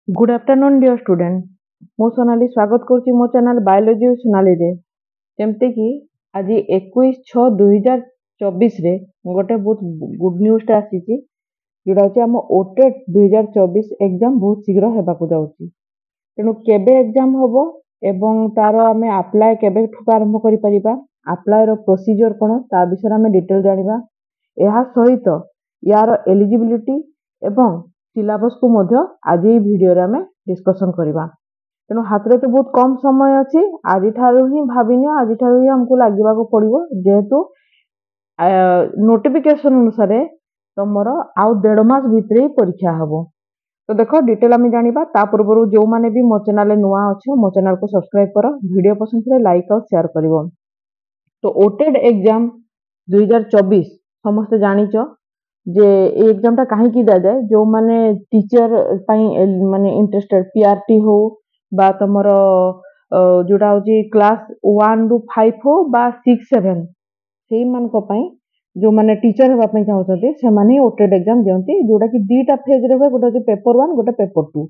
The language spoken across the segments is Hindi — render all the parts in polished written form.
गुड आफ्टरनून डियर स्टूडेंट मु सोनाली स्वागत करुच्ची मो चैनल बायोलॉजी सोनाली रे जमते कि आज 21/6/2024 रे गोटे बहुत गुड न्यूज टा आसी जोटा होची हम ओटेट 2024 एग्जाम बहुत शीघ्र हेबाकू जाउची तेणु केबे एग्जाम हबो एवं तार आमे अप्लाई केबे ठुक आरंभ करि परिबा अप्लाई रो प्रोसीजर कोन ता विषय में डिटेल जानिबा एहा सहित यार एलिजिबिलिटी एवं सिलेबस को मध्य आज ये वीडियो रे हमें डिस्कशन करबा तेणु हाथ रे तो बहुत कम समय अछि आज ठारू ही भाबिनियो आज ठारू ही हमको लागिबा को पड़िबो जेहेतु नोटिफिकेशन अनुसार तमरो आउ 1.5 मास भितर ही परीक्षा हबो तो देखो डिटेल आम जानिबा ता पूर्व जो माने भी मो चैनल नुआ अच्छे मो चैनल को सब्सक्राइब करो वीडियो पसंद थे लाइक और शेयर करिवो तो ओटेड एग्जाम 2024 समस्त जानिच जे एग्जाम टा कहीं की दिया जाए जो माने टीचर माने इंटरेस्टेड पीआरटी हो बा तमर जोटा होची क्लास 1 रु 5 हो बा 6 7 सेही मान को पई जो माने टीचर हेबा पई चाहउछथि से माने ओटेड एग्जाम दियंती जोटा कि दीटा फेज रे गोटे होची पेपर 1 गोटे पेपर 2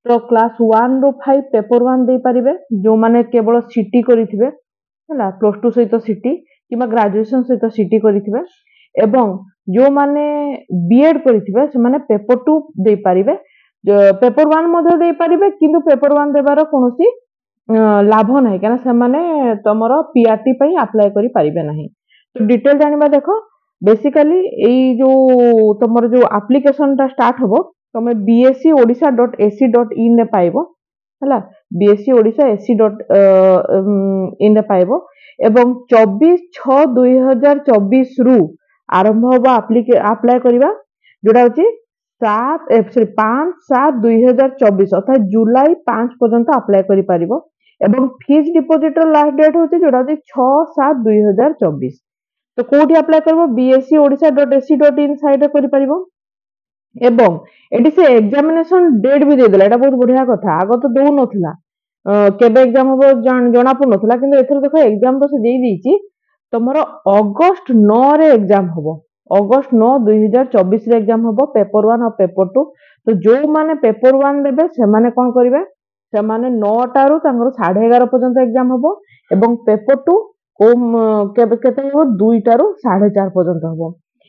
तो क्लास 1 रु 5 पेपर 1 दे परिबे जो माने केवल सीटी करिथिबे हला प्लस 2 सहित सीटी किबा ग्रेजुएशन सहित सीटी करिथिबे एवं जो माने बीएड करिथिबे से माने पेपर 2 दे परिबे पेपर 1 मध्ये दे परिबे किंतु पेपर 1 देबार कोनोसी लाभ नाही कारण से माने तमरो पीआरटी पई अप्लाई करि परिबे नाही तो डिटेल जानिबा देखो बेसिकली एई जो तमरो जो एप्लीकेशन टा स्टार्ट होबो तमे bscodisha.ac.in रे पाइबो हला bscodisha.ac.in रे पाइबो एवं 24/6/2024 रु आरंभ होबा अप्लाई करिबा जोटा होची 5/7/2024 अर्थात जुलाई 5 पर्यंत अप्लाई करि परिबो एवं फीस डिपोजिट लास्ट डेट होची जोटा होची 6/7/2024 तो कोठी अप्लाई करबो bscodisha.ac.in साइड रे करि परिबो एवं एटी से एग्जामिनेशन डेट भी दे देला एटा बहुत बढ़िया कथा आगो तो दउ नथिला केबे एग्जाम होबो जाना पड़ नथिला किंतु एथर देखो एग्जाम तो से देई दीची तमरो अगस्त 9 रे एग्जाम होबो अगस्त 9 2024 रे एग्जाम होबो पेपर 1 और पेपर 2 तो जो माने पेपर 1 देबे से माने कोन करिवे से माने 9 टारु तांगर 11:30 पर्यंत एग्जाम होबो एवं पेपर 2 को केबे केते हो 2 टारु 4:30 पर्यंत होबो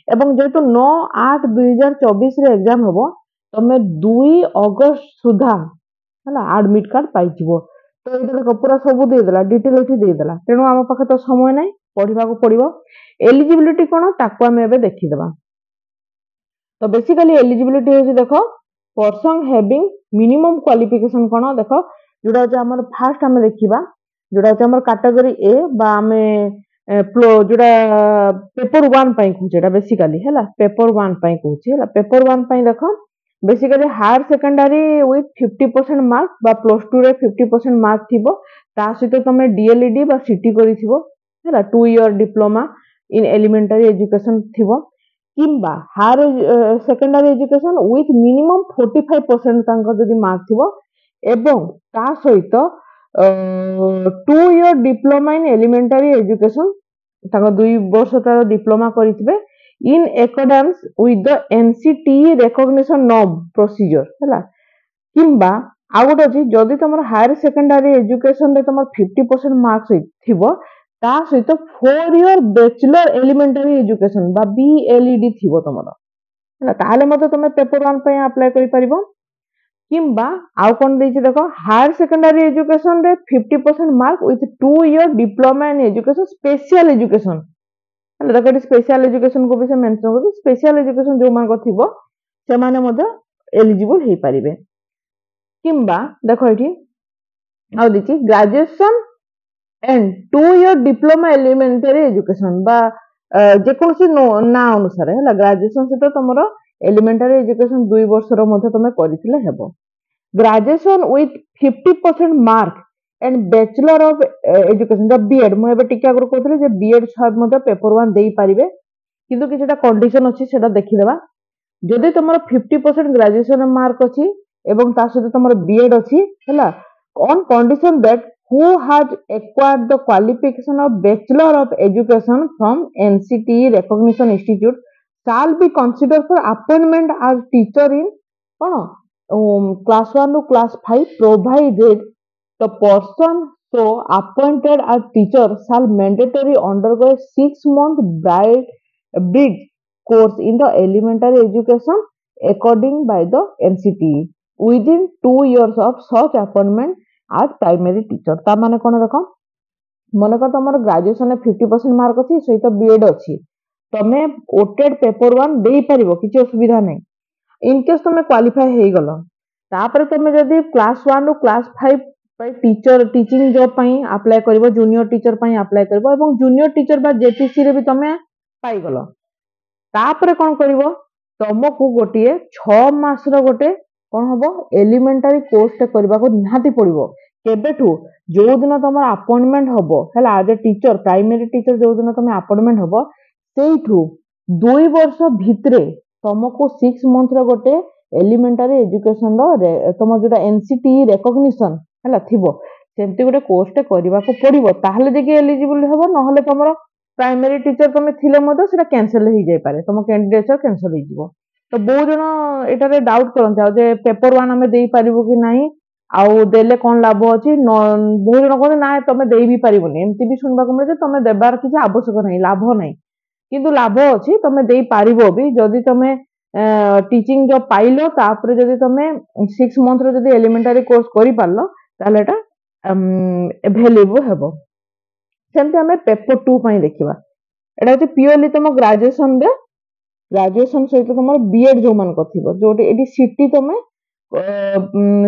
एवं जेतु 9/8/2024 रे एग्जाम होबो तमे 2 अगस्त सुधा हला एडमिट कार्ड पाइजिवो तो एटा देखो पूरा सब दे देला डिटेल एठी दे देला तेनु हम पाखे तो समय नै पढिबा को पड़िबो एलिजिबिलिटी कोन ताको हम एबे देखि देबा तो बेसिकली एलिजिबिलिटी होची देखो पर्सन हैविंग मिनिमम क्वालिफिकेशन कोन देखो जोडा जे हमर फर्स्ट हम देखिबा जोडा जे हमर कैटेगरी ए बा हमें जोडा पेपर 1 पई कहूचेडा बेसिकली हैला पेपर 1 पई कहूची हैला पेपर 1 पई देखो basically higher secondary with 50% mark बा प्लस 2 रे 50% मार्क थिबो ता सहित तमे डीएलईडी बा सीटी करिथिबो हैला 2 year diploma in elementary education थिबो किंबा higher secondary education with minimum 45% तांको जदी मार्क थिबो एवं ता सहित 2 year diploma in elementary education तांको 2 वर्ष तार डिप्लोमा करिथिबे in accordance with the NCTE recognition norm procedure हैला किंबा आ गोटे अछि जदि तमर हायर सेकेंडरी एजुकेशन रे तमर 50% मार्क्स थिबो ता सहित 4 ईयर बैचलर एलिमेंटरी एजुकेशन बा बीएलईडी थिबो तमर हैला ताले मते तमे पेपर 1 पे अप्लाई करि परिबो किंबा आ कोन दैछि देखो हायर सेकेंडरी एजुकेशन रे 50% mark with 2 year diploma in education special education हला देखो स्पेशल एजुकेशन को भी से मेंशन करू स्पेशल एजुकेशन जो मान को थिबो से माने मते एलिजिबल हे परिबे किंबा देखो एठी आ दिछि graduation and 2 year diploma elementary education बा जे कोनसी ना अनुसार हैला ग्रेजुएशन से तो तमरो एलिमेंटरी एजुकेशन 2 वर्ष रो मते तमे करिथिले हेबो graduation with 50% mark and bachelor of education the BEd मु एबे टिका कर कहथले जे बीएड छाड मते पेपर 1 देई परिबे किंतु किछटा कंडीशन अछि सेटा देखि देबा जदि तमरो 50% ग्रेजुएशन मार्क अछि एवं ता सहित तमरो बीएड अछि हैला on condition that who has acquired the qualification of Bachelor of Education from NCTE Recognition Institute shall be considered for appointment as teacher in class 1 to class 5 provided the person so appointed as teacher shall mandatory undergo a 6-month bridge course in the elementary education according by the NCTE within 2 years of such appointment as primary teacher। ता माने कोन देखो मनकर तुम ग्रेजुएशन 50% मार्क अच्छी सहित बीएड अच्छी तमें ओटेड पेपर 1 दे पार किसी असुविधा नहीं इनकेस तुम क्वालिफाई हो गल तापर तुम जदि क्लास 1 रु क्लास 5 टीचर टीचिंग जॉब पई अप्लाई करिवो जूनियर टीचर पई अप्लाई करिवो एवं जूनियर टीचर बा जेटीसी रे भी तुम पाई गल तापर कोन करिवो तुमको गोटे 6 मास रो गोटे कोन हबो एलिमेंटरी कोर्स टे करबा को निहाती पड़िवो केबेठू जो दिन तुम अपॉइंटमेंट हबो हैला as a teacher primary teacher जो दिन तुम अपॉइंटमेंट हबो सेठू 2 वर्ष भितरे तुमको 6 मंथ रो गोटे एलिमेंटरी एजुकेशन रो तुम जोटा एनसीटीई रिकॉग्निशन हैला थिबो सेमती गोटे कोर्स टे करबा को पड़िवो ताहले जेके एलिजिबल हबो नहले तुमरो प्राइमरी टीचर तुम थिले मदो सेटा कैंसिल हो जाय पारे तुम कैंडिडेट कैंसिल हो जिवो तो बहुत जन एटारे डाउट करंता जे पेपर 1 हमें देई पारिबो कि नाही आउ देले कौन लाभ अच्छी बहुत जन कहते ना तुम दे भी पारबनी एमती भी सुनवा मिले तुम देवार किसी आवश्यक नहीं लाभ नहीं किंतु लाभ अच्छी तुम दे पार भी जदि तुम टीचिंग जॉब पाइल तापर जदि तुम 6 मंथ रो जदि एलिमेंटरी कोर्स कर पारल ताले एटा एवेलेबल हेबो सेमती हमें पेपर 2 पई देखिबा एटा होती प्योरली तुम ग्रेजुएशन रे ग्रेजुएशन सहित तुम बीएड जो मान कथिबो जोटी एडी सिटी तुम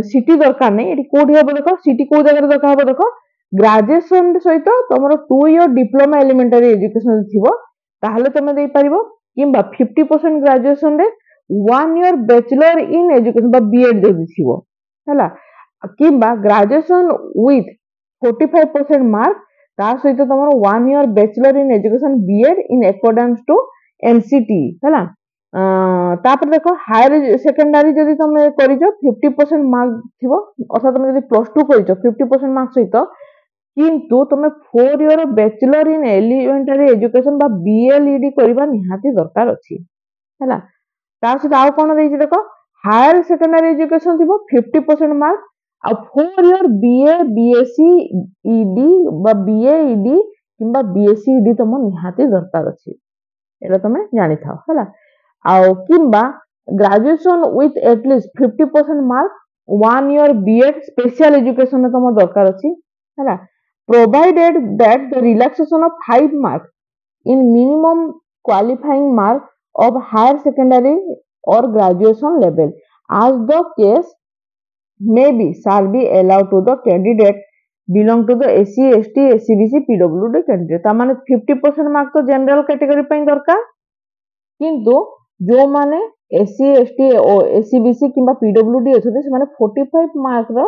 सिटी दरकार नहीं एटी कोठी हबो देखो सिटी को जगह दरकार हबो देखो ग्रेजुएशन सहित तुम 2 ईयर डिप्लोमा एलिमेंटरी एजुकेशन थिबो ताहले तुम दे पारिबो किंबा 50% ग्रेजुएशन रे 1 ईयर बैचलर इन एजुकेशन बा बीएड दे थिबो हैला किंबा ग्रेजुएशन विथ 45% मार्क ता सहित तुम 1 year bachelor in education BEd in accordance to NCT हैला तापर देखो हायर सेकेंडरी जदि तुम करिजो 50% मार्क थिबो अर्थात तुम जदि प्लस 2 करिजो 50% मार्क सहित किंतु तुम 4 ईयर बैचलर इन एलिमेंटरी एजुकेशन बा बीएलईडी करबा निहाती दरकार अछि हैला ता सहित आउ कोन देछि देखो हायर सेकेंडरी एजुकेशन थिबो 50% मार्क आ 4 ईयर बीए बीएससी ईडी बा बीएईडी किंबा बीएससी ईडी तुम निहाती दरकार अछि एला तुम जानि थाओ हैला आउ किंबा graduation with at least 50% mark 1 year BEd special education में तुम दरकार अछि हैला provided that the relaxation of 5 marks in minimum qualifying mark of higher secondary or graduation level as the case may be shall be allowed to the candidate belong to the SC ST SCBC PWD candidate ता माने 50% मार्क तो जनरल कैटेगरी पई दरकार किंतु जो माने SC ST SCBC किंबा PWD अछि से माने 45 मार्क रो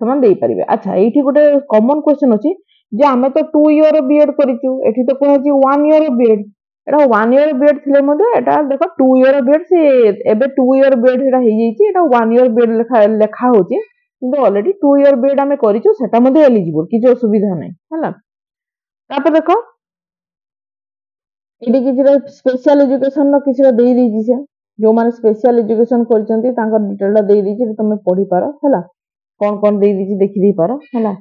समान दे परिबे अच्छा एठी गोटे कॉमन क्वेश्चन अछि जे हमें तो 2 ईयर बीएड करिचु एठी तो कहै छी 1 ईयर बीएड एटा 1 ईयर बीएड थिले मधे एटा देखो 2 ईयर बीएड से एबे 2 ईयर बीएड एटा हे जाईची एटा 1 ईयर बीएड लेखा होची किंतु ऑलरेडी 2 ईयर बीएड हमें करिचु सेटा मधे एलिजिबल किछ असुविधा नै हला तापर देखो एडी किछ स्पेशल एजुकेशन रो किछ देई दीची से जो माने स्पेशल एजुकेशन करचंती तांकर डिटेल दे दीची तुम पढी पारो हला कौन कौन दे दीची देखि दी पारो हला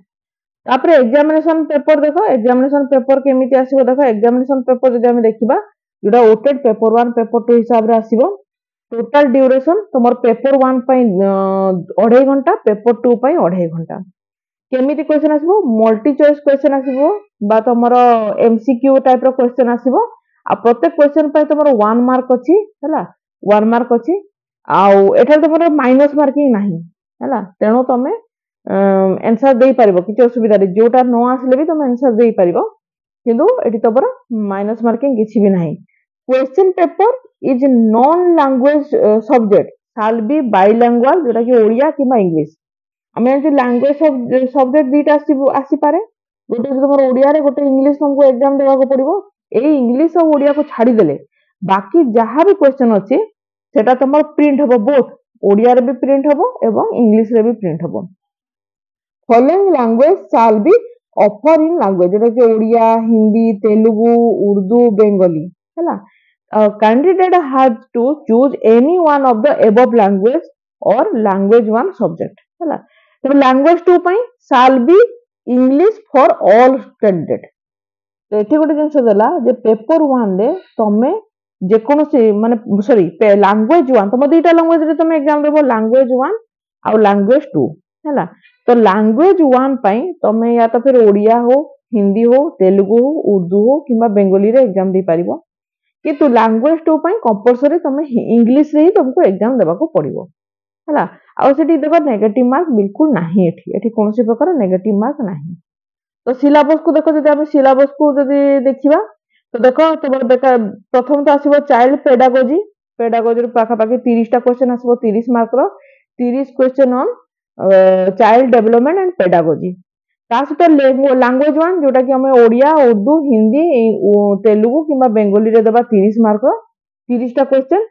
तापर एग्जामिनेशन पेपर देखो एग्जामिनेशन पेपर केमिति आसीबो देखो एग्जामिनेशन पेपर जदि हम देखिबा जोटा ओटेड पेपर 1 पेपर 2 हिसाब रे आसीबो टोटल ड्यूरेशन तुमर पेपर 1 पई 2.5 घंटा पेपर 2 पई 2.5 घंटा केमिति क्वेश्चन आसीबो मल्टी चॉइस क्वेश्चन आसीबो बा तुमर एमसीक्यू टाइप रो क्वेश्चन आसीबो आ प्रत्येक क्वेश्चन पई तुमर 1 मार्क अछि हला 1 मार्क अछि आउ एठा तुमर माइनस मार्किंग नाही हला तेनो तमे आंसर दे पारिबो किछ असुविधा रे जोटा न आसले भी तुम आंसर दे पारिबो किंतु एठी तबर माइनस मार्किंग किछि भी नाही question paper is non language subject shall be bilingual जोटा कि ओडिया किबा इंग्लिश हमें जे लैंग्वेज सब्जेक्ट दीटा आसी पारे गोटे तुमर ओडिया रे गोटे इंग्लिश तुमको एग्जाम देबा को पड़िबो ए इंग्लिश और ओडिया को छाड़ी देले बाकी जहां भी क्वेश्चन अछि सेटा तुमर प्रिंट हबो बोथ ओडिया रे भी प्रिंट हबो एवं इंग्लिश रे भी प्रिंट हबो following language shall be offer in language जोटा कि ओडिया हिंदी तेलुगु उर्दू बेंगली हैला candidate has to choose any one of the above language और language 1 subject ହେଲା तो language 2 ପାଇଁ shall be English for all candidate तो एठी गोटे जिंस देला जे पेपर 1 रे तमे जे कोनोसी माने सॉरी लैंग्वेज 1 तमे दुईटा लैंग्वेज रे तमे एग्जाम देबो लैंग्वेज 1 और लैंग्वेज 2 हैला तो लैंग्वेज 1 पई तमे या तो फिर ओडिया हो हिंदी हो तेलुगु हो उर्दू हो किबा बेंगोली रे एग्जाम दे पारिबो किंतु लैंग्वेज 2 पई कंपलसरी तमे इंग्लिश रे ही तुमको एग्जाम देबा को पड़िबो हैला आ सेठी देखो नेगेटिव मार्क बिल्कुल नाही एठी कोनोसी प्रकार नेगेटिव मार्क नाही तो सिलेबस को देखो जदि हम सिलेबस को जदि देखिबा तो देखो तुम प्रथम तो आसीबो चाइल्ड पेडागोजी पेडागोजी पाखा पाखी 30 टा क्वेश्चन आसीबो 30 मार्क रो 30 question on child development and pedagogy ता सहित लैंग्वेज 1 जोटा कि हमें ओडिया उर्दू हिंदी तेलुगु किबा बेंगोली रे देबा 30 मार्क रो 30 टा क्वेश्चन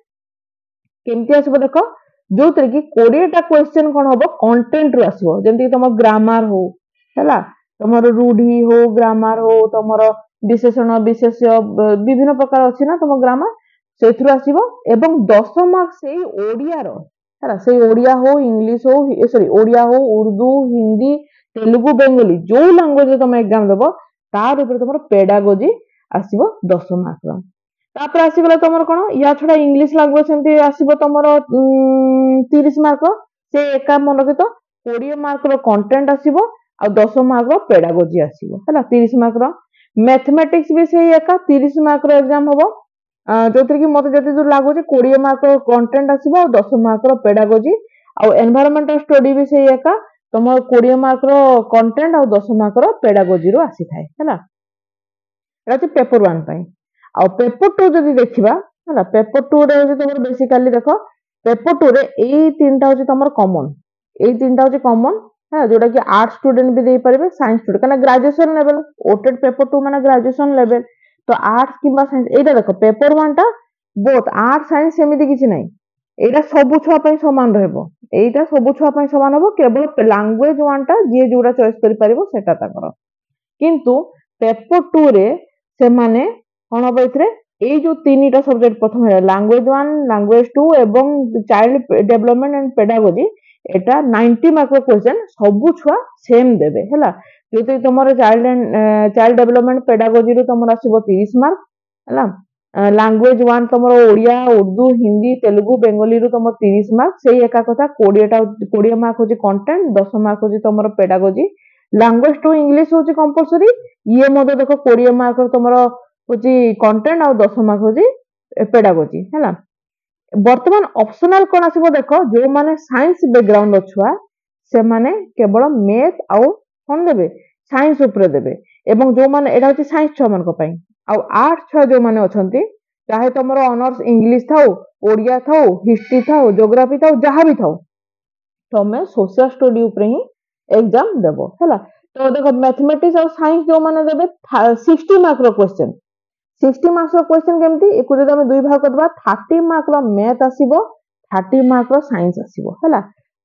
केमती आसीबो देखो जो तरे कि 20 टा क्वेश्चन कोन होबो कंटेंट रो आसीबो जेंति कि तुम ग्रामर हो हैला तुमर रूढ़ी हो ग्रामर हो तुमर विशेषण विशेष्य विभिन्न प्रकार अछि ना तुम ग्रामर सेथुर आसीबो एवं 10 मार्क सेही ओडिया रो हैला सेही ओडिया हो इंग्लिश हो सॉरी ओडिया हो उर्दू हिंदी तेलुगु बेंगोली जो लैंग्वेज रे तुम एग्जाम देबो तार ऊपर तुमर पेडागोजी आसीबो 10 मार्क रो तापर आसीगला तुमर कोन या छडा इंग्लिश लैंग्वेज सेमती आसीबो तुमर 30 मार्क से एका मन के तो 20 मार्क रो कंटेंट आसीबो आ 10 मार्क रो पेडागोजी आसीबो हैला 30 मार्क रो मैथमेटिक्स भी सेही एका 30 मार्क रो एग्जाम होबो जोतिर कि मते जति दूर लागो जे 20 मार्क रो कंटेंट आसीबो आ 10 मार्क रो पेडागोजी आ एनवायरनमेंटल स्टडी भी सेही एका तुमर 20 मार्क रो कंटेंट आ 10 मार्क रो पेडागोजी रो आसी थाए हैला एटा पेपर 1 पई आ पेपर 2 जदि देखिबा हैला पेपर 2 रे जे तुमर बेसिकली देखो पेपर 2 रे एई तीनटा होची तुमर कॉमन एई तीनटा होची कॉमन है जोटा कि आर्ट स्टूडेंट भी दे पारे साइंस स्टूडेंट कना ग्रेजुएशन लेवल ओटेड पेपर 2 माने ग्रेजुएशन लेवल तो आर्ट्स किबा साइंस एटा देखो पेपर 1 टा बोथ आर्ट साइंस सेमिति किछि नै एटा सब छुआ पई समान रहबो एटा सब छुआ पई समान होबो केवल लैंग्वेज 1 टा जे जोरा चॉइस करि पारिबो सेटा ताकर किंतु पेपर 2 रे से माने कोन होबो इथरे ए जो तीनटा सब्जेक्ट प्रथम है लैंग्वेज 1 लैंग्वेज 2 एवं child development and pedagogy Etah 90 mark question सबु छुआ सेम देबे हैला जति तमरो चाइल्ड डेवलपमेंट पेडागोजी रो तमरो आसीबो 30 मार्क हैला लैंग्वेज 1 तमरो ओडिया उर्दू हिंदी तेलुगु बेंगोली रो तमरो 30 मार्क सेही एका कथा 20 मार्क होची कंटेंट 10 मार्क होची तमरो पेडागोजी लैंग्वेज 2 इंग्लिश होची कंपलसरी ये मते देखो 20 मार्क रो तमरो होची कंटेंट आ 10 मार्क होची पेडागोजी हैला वर्तमान ऑप्शनल कोन आसीबो देखो जो माने साइंस बैकग्राउंड छुआ से माने केवल मैथ आउ कोन देबे साइंस ऊपर देबे एवं जो माने एटा होची साइंस छुआ मन को पई आउ आर्ट छुआ जो माने अछंती चाहे तमरो ऑनर्स इंग्लिश थाओ ओडिया थाओ हिस्ट्री थाओ ज्योग्राफी थाओ जहां भी थाओ तमे सोशल स्टडी ऊपर ही एग्जाम देबो हैला तो देखो मैथमेटिक्स और साइंस जो माने देबे 60 मार्क रो क्वेश्चन 60 मार्क्स रो क्वेश्चन केमती एकु जदि हम दुई भाग करबा 30 मार्क रो मैथ आसीबो 30 मार्क रो साइंस आसीबो हैला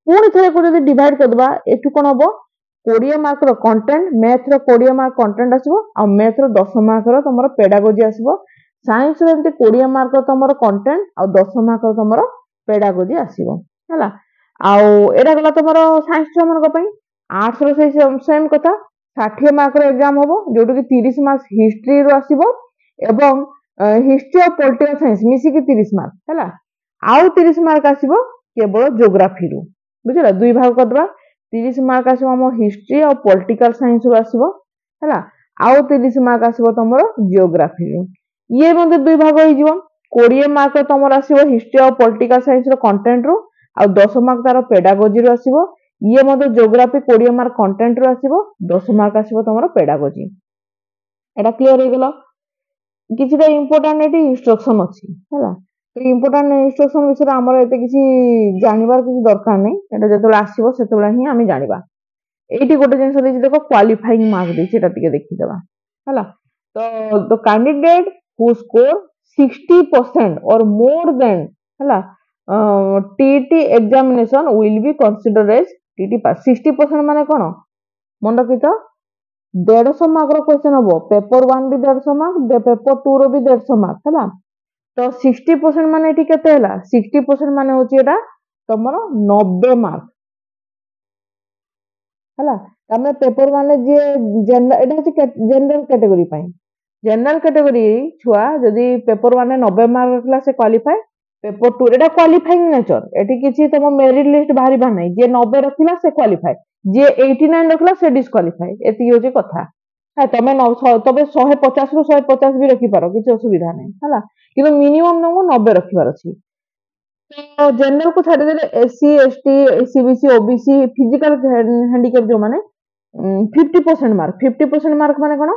पुणी थरे को जदि डिवाइड करबा एठु कोन होबो 20 मार्क रो कंटेंट मैथ रो 20 मार्क कंटेंट आसीबो आ मैथ रो 10 मार्क रो तमरो पेडागोजी आसीबो साइंस रो एमते 20 मार्क रो तमरो कंटेंट आ 10 मार्क रो तमरो पेडागोजी आसीबो हैला आ एडा गला तमरो साइंस छुआ मन को पई आर्ट्स रो सेम कथा 60 मार्क रो एग्जाम होबो जोटो कि 30 मार्क्स हिस्ट्री रो आसीबो एवं हिस्ट्री ऑफ पॉलिटिकल साइंस मिसी के 30 मार्क हैला आउ 30 मार्क आसीबो केवल ज्योग्राफी रो बुझला दुई भाग करदबा 30 मार्क आसीबो हम हिस्ट्री और पॉलिटिकल साइंस रो आसीबो हैला आउ 30 मार्क आसीबो तमरो ज्योग्राफी रो ये मध्ये दुई भाग होई जीवो 20 मार्क तमरो आसीबो हिस्ट्री और पॉलिटिकल साइंस रो कंटेंट रो आ 10 मार्क तारो पेडागोजी रो आसीबो ये मध्ये ज्योग्राफी 20 मार्क कंटेंट रो आसीबो 10 मार्क आसीबो तमरो पेडागोजी एटा क्लियर हे गेलो किछि इंपोर्टेंट एटी इंस्ट्रक्शन अछि हैला तो इंपोर्टेंट इंस्ट्रक्शन विषय हमर एते किछि जानिबार किछि दरकार नै एटा जतोला आसीबो सेतोला ही आमी जानिबा एटी गोटे जिंस देछि देखो क्वालिफाइंग मार्क देछि एटा टिके देखि देबा हैला तो द कैंडिडेट हु स्कोर 60% और मोर देन हैला TT examination will be considered as TT pass 60% माने कोन मन रखितो 150 मार्क रो क्वेश्चन हबो पेपर 1 भी 150 मार्क पेपर 2 रो भी 150 मार्क हैला तो 60% माने एठी केते हैला 60% माने होची एटा ତମର 90 ମାର୍କ ହେଲା। ତାମାନେ ପେପର 1 ରେ ଯେ ଏଟା ହଉଛି ଜେନେରାଲ କ୍ୟାଟେଗୋରୀ ପାଇଁ। ଜେନେରାଲ କ୍ୟାଟେଗୋରୀ ଛୁଆ ଯଦି ପେପର 1 ରେ 90 ମାର୍କ ରଖିଲା ସେ କ୍ୱାଲିଫାଏ। पेपर 2 एटा क्वालिफाइंग नेचर एटी किछि तम मेरिट लिस्ट बाहरिबा नै जे 90 रखिला से क्वालिफाई जे 89 रखिला से डिस्क्वालिफाई एती होजे कथा। है तमे तबे 150 रु 150 भी रखि पारो किछि असुविधा नै हला किंतु मिनिमम नमो 90 रखिबार अछि। तो जनरल को छाडी देले SC ST CBC OBC physical handicap जो माने 50% मार्क माने कोन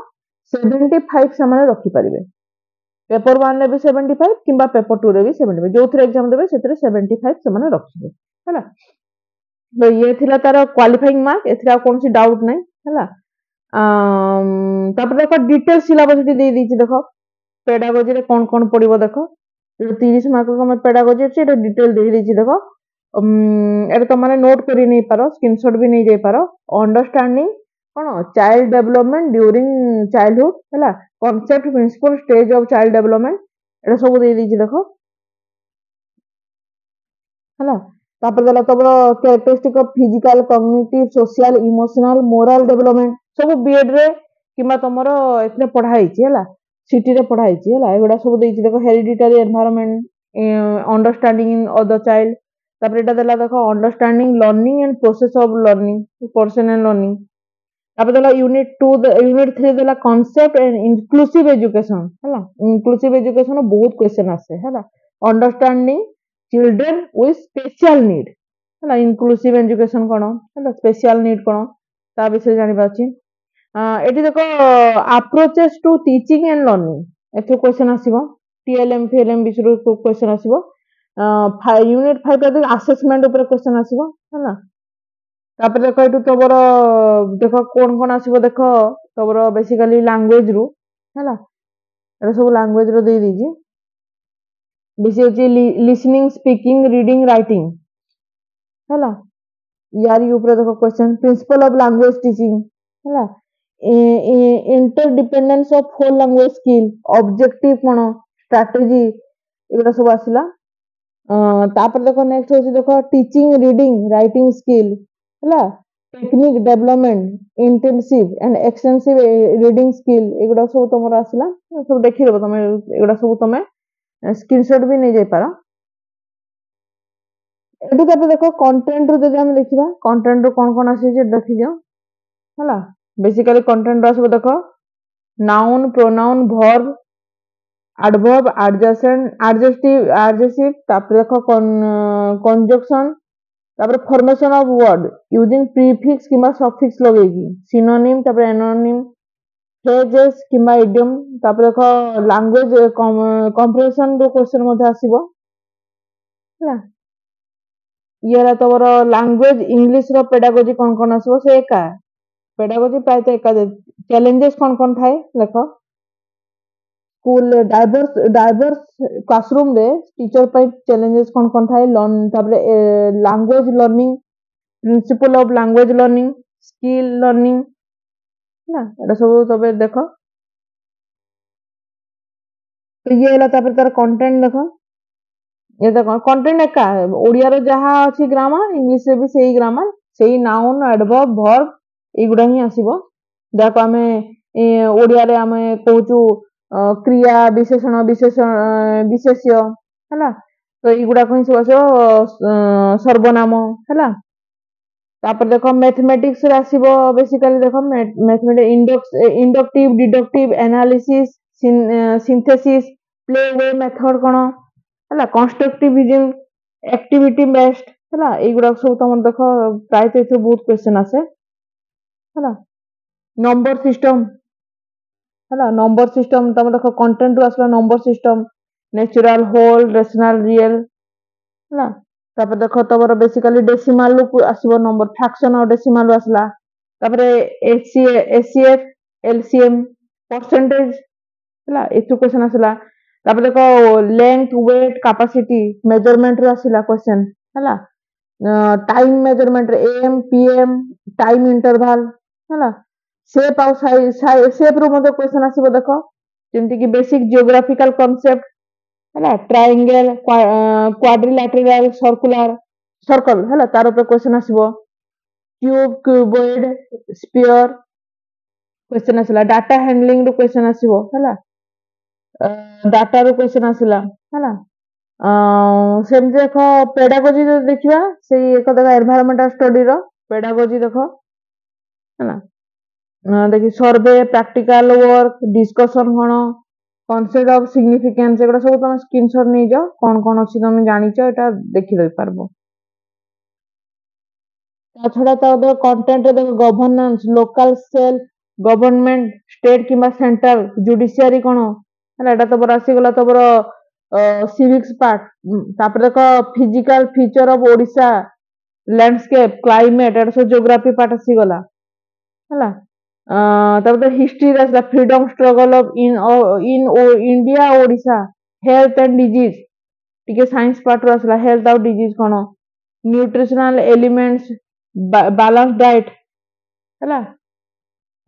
75 समान रखि परिबे। पेपर 1 रे भी 75 किंबा पेपर 2 रे भी 75 जो थरे एग्जाम देबे सेतरे 75 से माने रखिबे हैला। तो ये थिला तार क्वालिफाइंग मार्क एथरा कोनसी डाउट नै हैला। तापर देखो डिटेल सिलेबस दे दी देखो पेडागोजी रे कोन पड़िबो देखो 30 मार्क को हम पेडागोजी अछि एटा डिटेल दे दी देखो एटा तो माने नोट करि नै पारो स्क्रीनशॉट भी नै जाय पारो। अंडरस्टैंडिंग कोन चाइल्ड डेवलपमेंट ड्यूरिंग चाइल्डहुड हैला concept principle stage of child development एटा सब दे दी देखो हैला। तापर देला तबरो characteristic of physical cognitive social emotional moral development सब बीएड रे किमा तमरो एथरे पढाई छि हैला सिटी रे पढाई छि हैला एगुडा सब देछि देखो hereditary environment understanding in other child. तापर एटा देला देखो understanding learning and process of learning personal learning. तापर देला यूनिट 2 यूनिट 3 देला कांसेप्ट एंड इंक्लूसिव एजुकेशन हैला इंक्लूसिव एजुकेशन बहुत क्वेश्चन आसे हैला understanding children with special need हैला इंक्लूसिव एजुकेशन कोन हैला स्पेशल नीड कोन ता विषय जानि बाछि। एटी देखो approaches to teaching and learning एथो क्वेश्चन आसीबो टीएलएम फीएलएम विषय क्वेश्चन आसीबो। यूनिट 5 का असेसमेंट ऊपर क्वेश्चन आसीबो हैला। तापर देखो एटू तबर देखो कोन आसीबो देखो तबर बेसिकली लैंग्वेज रु हैला एटा सब लैंग्वेज रो दे दीजिए बेसी होची लिसनिंग स्पीकिंग रीडिंग राइटिंग हैला यारी ऊपर देखो question principle of language teaching हैला interdependence of four language skill objective कोन स्ट्रेटजी एगुडा सब आसिला। तापर देखो नेक्स्ट होची देखो टीचिंग रीडिंग राइटिंग स्किल हैला technique development intensive and extensive reading skill एगुडा सब तमरा आसिला सब देखि लेबो तमे एगुडा सब तमे स्क्रीनशॉट भी नहीं जाय पारो। एटू तापर देखो कंटेंट रो जदि हम देखिबा कंटेंट रो कोन आसी जे देखि दियो हैला बेसिकली कंटेंट रो आसी देखो noun pronoun verb adverb adjacent adjective तापर देखो कंजक्शन तापर formation of word using prefix किबा सफिक्स लगेगी सिनोनिम तापर एनोनिम फ्रेजेस किबा इडियम तापर देखो लैंग्वेज कंप्रेशन रो क्वेश्चन मध्ये आसीबो हैला। येरा तबर लैंग्वेज इंग्लिश रो पेडागोजी कोन आसीबो से एका पेडागोजी प्रायत एका चैलेंजेस कोन थाए देखो स्कूल डाइवर्स क्लासरूम रे टीचर पाई चैलेंजेस कोन थाए लर्न तापर language learning principal of language learning skill learning ना एटा सब तबे देखो। तो ये होला तापर तार कंटेंट देखो ये देखो कंटेंट एका ओडिया रो जहा अछि ग्रामर इंग्लिश रे भी सेही ग्रामर सेही नाउन एडवर्ब वर्ब एगुडा ही आसीबो देखो हमें ओडिया रे हमें कहूचु क्रिया विशेषण विशेष्य हैला तो एगुडा कोन सब आसो सर्वनाम हैला। तापर देखो मैथमेटिक्स रे आसीबो बेसिकली देखो mathematics inductive deductive analysis synthesis play way method कोन हैला कंस्ट्रक्टिविज्म एक्टिविटी बेस्ड हैला एगुडा सब तम देखो प्रायत एथि बहुत क्वेश्चन आसे हैला। नंबर सिस्टम हैला नंबर सिस्टम तम देखो कंटेंट रो आसला number system natural whole rational real हैला। तापर देखो तबर बेसिकली डेसिमल लो आसीबो नंबर फ्रैक्शन और डेसिमल आसला तापर एचसीएफ एलसीएम परसेंटेज हैला एथु क्वेश्चन आसला। तापर देखो लेंथ वेट कैपेसिटी मेजरमेंट रो आसला क्वेश्चन हैला time measurement AM PM time interval हैला शेप और साइज शेप रो मध्ये क्वेश्चन आसीबो देखो जेंति कि बेसिक जियोग्राफिकल कांसेप्ट हैला ट्रायंगल क्वाड्रिलैटरल सर्कुलर सर्कल है तार ऊपर क्वेश्चन आसीबो क्यूब क्यूबॉइड स्फीयर क्वेश्चन आसिला डाटा हैंडलिंग रो क्वेश्चन आसीबो है डाटा रो क्वेश्चन आसिला है सेमती देख पेडागोजी जो देखिबा से एक देख एनवायरमेंटल स्टडी रो पेडागोजी देखो है देखि सर्वे प्रैक्टिकल वर्क डिस्कशन कोन कॉन्सेप्ट ऑफ सिग्निफिकेंस एगुड़ा सब तुम स्क्रीनशॉट नहीं जाओ कौन कौन अच्छी तुम जानिच एटा देखि दे पारबो ता छडा ता देखो कंटेंट रे देखो governance local self government state किबा सेंट्रल जुडिशियरी कोन है एटा तो बर आसी गला तो बर सिविक्स पार्ट तापर देखो physical feature of Odisha landscape climate एटा सब ज्योग्राफी पार्ट आसी गला है तापर हिस्ट्री आसला freedom struggle of in India Odisha health and disease टिके साइंस पार्ट रो आसला हेल्थ और डिजीज कोन न्यूट्रिशनल एलिमेंट्स बैलेंस डाइट है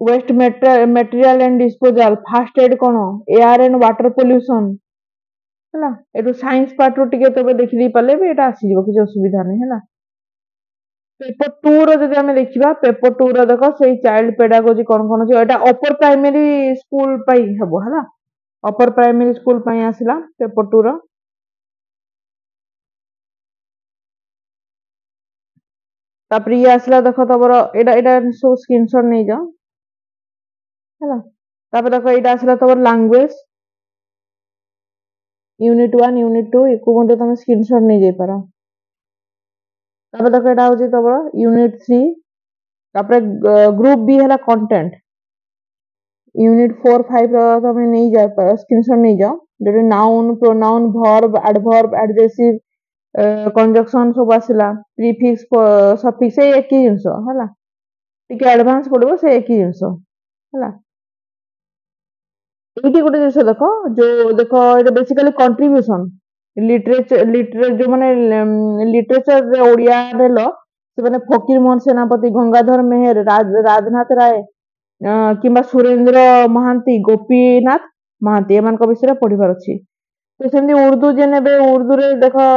waste material and disposal first aid कोन एयर एंड वाटर पोल्यूशन है एटू साइंस पार्ट रो टिके तबे देखि दी पाले भी एटा आसी जिवो किछ असुविधा नै है पेपर 2 रो जदि हमें देखिबा पेपर 2 रो देखो सेही चाइल्ड पेडागोजी कोन कोन अछि एटा अपर प्राइमरी स्कूल पई हबो हला अपर प्राइमरी स्कूल पई आसिला पेपर 2 रो तापर ये आसिला देखो तबर एटा एटा सो स्क्रीनशॉट नै जाओ हला तापर देखो एटा आसिला तबर लैंग्वेज यूनिट 1 यूनिट 2 एको मध्ये तुम स्क्रीनशॉट नै जाय पारो तापर देखो एटा होची तबर यूनिट 3 तापर ग्रुप बी हला कंटेंट यूनिट 4 5 रो तुम नै जाय पारो स्क्रीनशॉट नै जाओ जेटे noun pronoun verb adverb adjective conjunction सब आसिला प्रीफिक्स सफिक्स ए एक ही जिंस हला टिके एडवांस पड़बो से एक ही जिंस हला एटी गोटे जिंस देखो जो देखो एटा बेसिकली कंट्रीब्यूशन लिटरेचर जो माने लिटरेचर रे ओडिया रे लो से माने फकीर मोहन सेनापति गंगाधर मेहर राजनाथ राय किंबा सुरेंद्र महांती गोपीनाथ महांती एमान को विषय पढ़िबार अछि तो सेमती उर्दू जे नेबे उर्दू रे देखो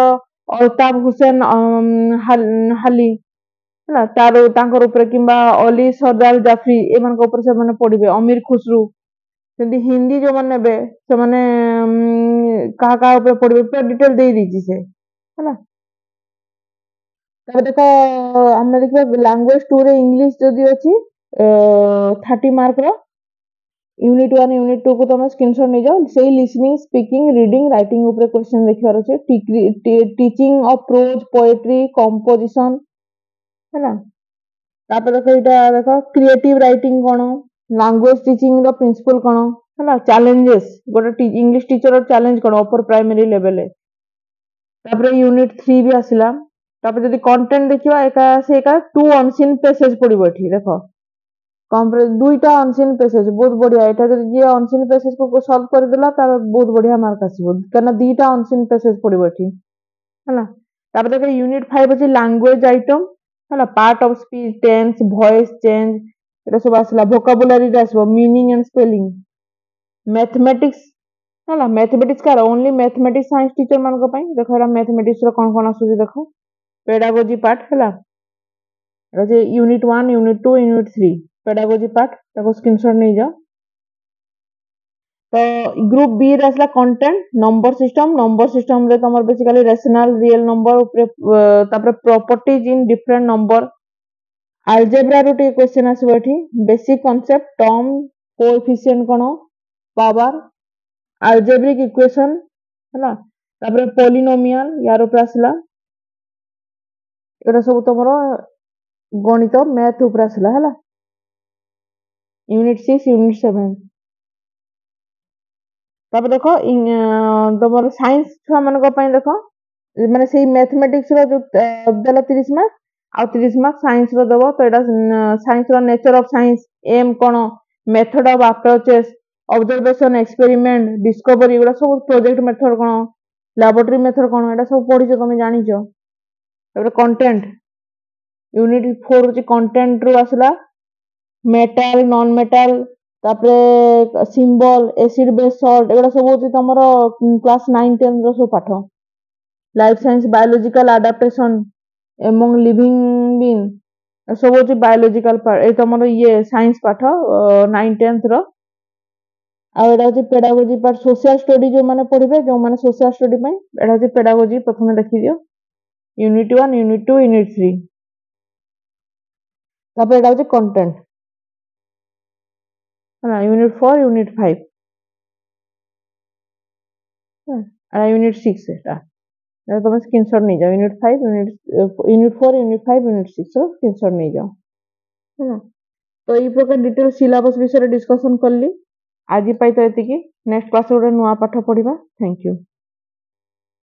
अल्ताफ हुसैन हाली है तार तांकर ऊपर किंबा अली सरदार जाफरी एमान को ऊपर से माने पढ़िबे अमीर खुसरू सेमती हिंदी जो माने नेबे से माने कहा कहा ऊपर पढ़िबे पूरा डिटेल दे दीची से है तब देखो हमें देखबा लैंग्वेज 2 रे इंग्लिश जदी अछि 30 मार्क रो यूनिट 1 यूनिट 2 को तुम स्क्रीनशॉट नै जाओ से लिसनिंग स्पीकिंग रीडिंग राइटिंग ऊपर क्वेश्चन देखिबार अछि teaching of pros poetry composition है ना तापर देखो इटा देखो क्रिएटिव राइटिंग कोन लैंग्वेज टीचिंग रो प्रिंसिपल कोन है ना चैलेंजेस गोटे इंग्लिश टीचर चैलेंज कोन अपर प्राइमरी लेवल तापर यूनिट 3 भी आसिला तापर जदी कंटेंट देखिबा एका से एका टू अनसीन पैसेज पड़िबो एठी देखो दुईटा अनसीन पैसेज बहुत बढ़िया एटा जदी जे अनसीन पैसेज को सॉल्व कर देला तार बहुत बढ़िया मार्क आसीबो कना दीटा अनसीन पैसेज पड़िबो एठी हला तापर देखो यूनिट 5 अछि लैंग्वेज आइटम हला part of speech tense voice change एटा सब आसला वोकैबुलरी आसीबो मीनिंग एंड स्पेलिंग मैथमेटिक्स हला मैथमेटिक्स का ओनली मैथमेटिक्स साइंस टीचर मान को पई देखो एरा मैथमेटिक्स रो कोन कोन आसुजी देखो पेडागोजी पार्ट हला जे unit 1 unit 2 unit 3 pedagogy part ताको स्क्रीनशॉट नै जाओ तो ग्रुप बी रे असला कंटेंट नंबर सिस्टम रे तमर बेसिकली रेशनल रियल नंबर ऊपर तापर properties in different number algebra रो टे क्वेश्चन आसीबो एठी बेसिक कांसेप्ट टर्म कोएफिशिएंट कोन पावर अलजेब्रिक इक्वेशन हला तापर पॉलिनोमियल यार ऊपर आसला एटा सब तमरो गणित मैथ ऊपर आसला हला यूनिट 6 यूनिट 7 तापर देखो तमर साइंस छुआ मन को पई देखो माने सेही मैथमेटिक्स रो जो देला 30 मार्क आ 30 मार्क साइंस रो देबो तो एटा साइंस रो नेचर ऑफ साइंस एम कोन method of approaches observation experiment discovery एगुडा सब प्रोजेक्ट मेथड कोन लैबोरेटरी मेथड कोन एटा सब पढिছো तुम जानिছো तापर कंटेंट यूनिट 4 छि कंटेंट रो आसला मेटल नॉन मेटल तापर सिंबल एसिड बेस सॉल्ट एगुडा सब होछि तमरो क्लास 9 10 रो सब पाठ life science biological adaptation among living being सब हूँ बायोलोजिकल पार्ट ये तुम ये साइंस पाठ 9th 10th रो आ एटा हूँ पेडागोजी पार्ट सोशल स्टडी जो माने पढ़िबे जो माने सोशल स्टडी में एटा हूँ पेडागोजी प्रथम देखि दियो यूनिट 1 यूनिट 2 यूनिट 3 तापर एटा हूँ कंटेंट है यूनिट 4 यूनिट 5 है यूनिट 6 एटा तुम स्क्रीनशॉट नहीं जाओ यूनिट 5 यूनिट 4 यूनिट 5 यूनिट 6 रो स्क्रीनशॉट नहीं जाओ है तो ये प्रकार डिटेल सिलेबस विषय डिस्कशन करली आज पाई तो एतिकी नेक्स्ट क्लास गोटे नुआ पाठ पढ़िबा थैंक यू।